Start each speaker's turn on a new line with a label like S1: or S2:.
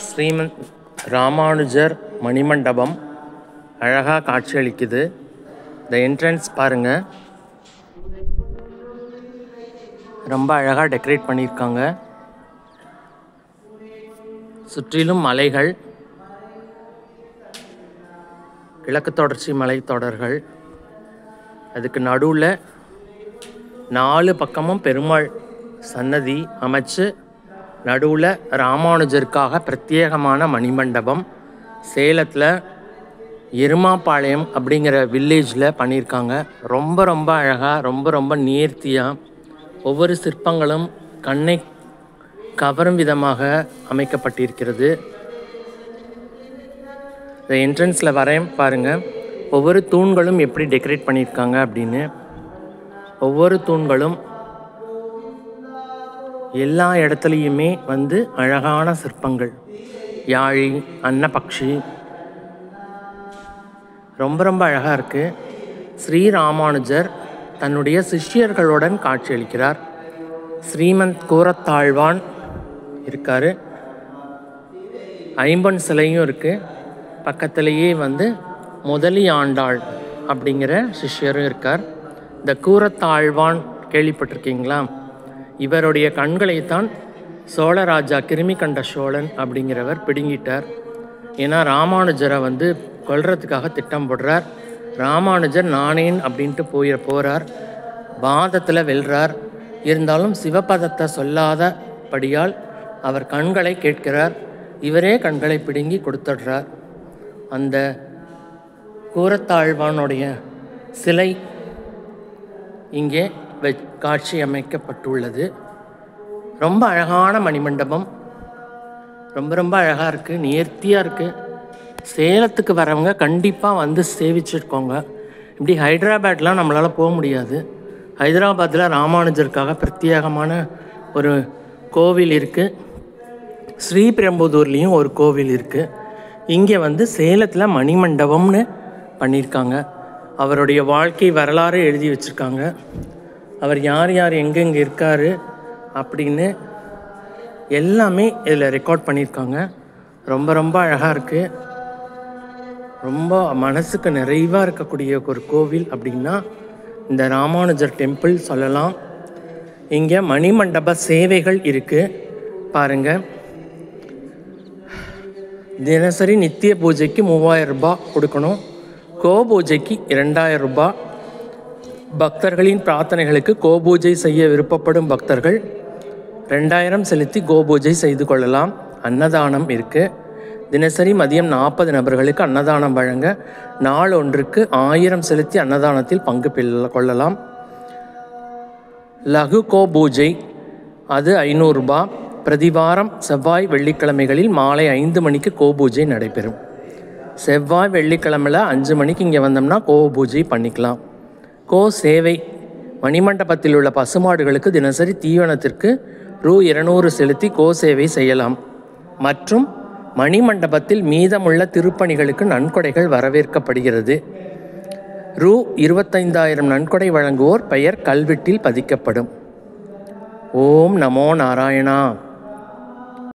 S1: ஸ்ரீமத் ராமானுஜர் மணிமண்டபம் அழகாக காட்சியளிக்குது. இந்த என்ட்ரன்ஸ் பாருங்கள், ரொம்ப அழகாக டெக்கரேட் பண்ணியிருக்காங்க. சுற்றிலும் மலைகள், கிழக்கு தொடர்ச்சி மலைத்தொடர்கள், அதுக்கு நடுவில் 4 பக்கமும் பெருமாள் சன்னதி அமைச்சு நடுவில் ராமானுஜருக்காக பிரத்யேகமான மணிமண்டபம் சேலத்தில் எருமாபாளையம் அப்படிங்கிற வில்லேஜில் பண்ணியிருக்காங்க. ரொம்ப ரொம்ப அழகாக, ரொம்ப நேர்த்தியாக, ஒவ்வொரு சிற்பங்களும் கண்ணை கவரும் விதமாக அமைக்கப்பட்டிருக்கிறது. இந்த என்ட்ரன்ஸில் வரையும் பாருங்கள், ஒவ்வொரு தூண்களும் எப்படி டெக்கரேட் பண்ணியிருக்காங்க அப்படின்னு. ஒவ்வொரு தூண்களும் எல்லா இடத்துலையுமே அழகான சிற்பங்கள், யாழி, அன்னபக்ஷி, ரொம்ப அழகாக இருக்குது. ஸ்ரீராமானுஜர் தன்னுடைய சிஷ்யர்களுடன் காட்சியளிக்கிறார். ஸ்ரீமந்த் கூரத்தாழ்வான் இருக்கார், ஐம்பொன் சிலையும் இருக்குது. பக்கத்திலேயே முதலி ஆண்டாள் அப்படிங்கிற சிஷ்யரும் இருக்கார். இந்த கூரத்தாழ்வான் கேள்விப்பட்டிருக்கீங்களா? இவருடைய கண்களைத்தான் சோழராஜா கிருமிகண்ட சோழன் அப்படிங்கிறவர் பிடுங்கிட்டார். ஏன்னா ராமானுஜரை கொல்றதுக்காக திட்டம் போடுறார். ராமானுஜர் நானேன் அப்படின்ட்டு போகிறார், வாதத்தில் வெல்றார். இருந்தாலும் சிவபதத்தை சொல்லாதபடியால் அவர் கண்களை கேட்கிறார். இவரே கண்களை பிடுங்கி கொடுத்துடுறார். அந்த கூரத்தாழ்வானுடைய சிலை இங்கே காட்சி அமைக்கப்பட்டுள்ளது. ரொம்ப அழகான மணிமண்டபம், ரொம்ப அழகாக இருக்குது, நேர்த்தியாக இருக்குது. சேலத்துக்கு வரவங்க கண்டிப்பாக சேவிச்சிருக்கோங்க. இப்படி ஹைதராபாத்லாம் நம்மளால் போக முடியாது. ஹைதராபாத்தில் ராமானுஜருக்காக பிரத்யேகமான ஒரு கோவில் இருக்குது. ஸ்ரீபெரும்புதூர்லேயும் ஒரு கோவில் இருக்குது. இங்கே சேலத்தில் மணிமண்டபம்னு பண்ணியிருக்காங்க. அவருடைய வாழ்க்கை வரலாறு எழுதி வச்சுருக்காங்க. அவர் யார் எங்கெங்கே இருக்கார் அப்படின்னு எல்லாமே இதில் ரெக்கார்ட் பண்ணியிருக்காங்க. ரொம்ப அழகாக இருக்குது. ரொம்ப மனசுக்கு நிறைவாக இருக்கக்கூடிய ஒரு கோவில் அப்படின்னா இந்த ராமானுஜர் டெம்பிள் சொல்லலாம். இங்கே மணிமண்டப சேவைகள் இருக்குது பாருங்கள். தினசரி நித்திய பூஜைக்கு 3000 ரூபாய் கொடுக்கணும். கோபூஜைக்கு 2000 ரூபாய். பக்தர்களின் பிரார்த்தனைகளுக்கு கோபூஜை செய்ய விருப்பப்படும் பக்தர்கள் 2000 செலுத்தி கோபூஜை செய்து கொள்ளலாம். அன்னதானம் இருக்குது. தினசரி மதியம் 40 நபர்களுக்கு அன்னதானம் வழங்க நாள் ஒன்றுக்கு 1000 செலுத்தி அன்னதானத்தில் பங்கு கொள்ளலாம். லகு கோபூஜை அது 500 ரூபாய். பிரதிவாரம் செவ்வாய் வெள்ளிக்கிழமைகளில் மாலை 5 மணிக்கு கோபூஜை நடைபெறும். செவ்வாய் வெள்ளிக்கிழமையில் 5 மணிக்கு இங்கே வந்தோம்னா கோபூஜை பண்ணிக்கலாம். கோ சேவை மணிமண்டபத்தில் உள்ள பசுமாடுகளுக்கு தினசரி தீவனத்திற்கு ரூ. 200 செலுத்தி கோ சேவை செய்யலாம். மற்றும் மணிமண்டபத்தில் மீதமுள்ள திருப்பணிகளுக்கு நன்கொடைகள் வரவேற்கப்படுகிறது. ரூ. 25,000 நன்கொடை வழங்குவோர் பெயர் கல்வெட்டில் பதிக்கப்படும். ஓம் நமோ நாராயணா.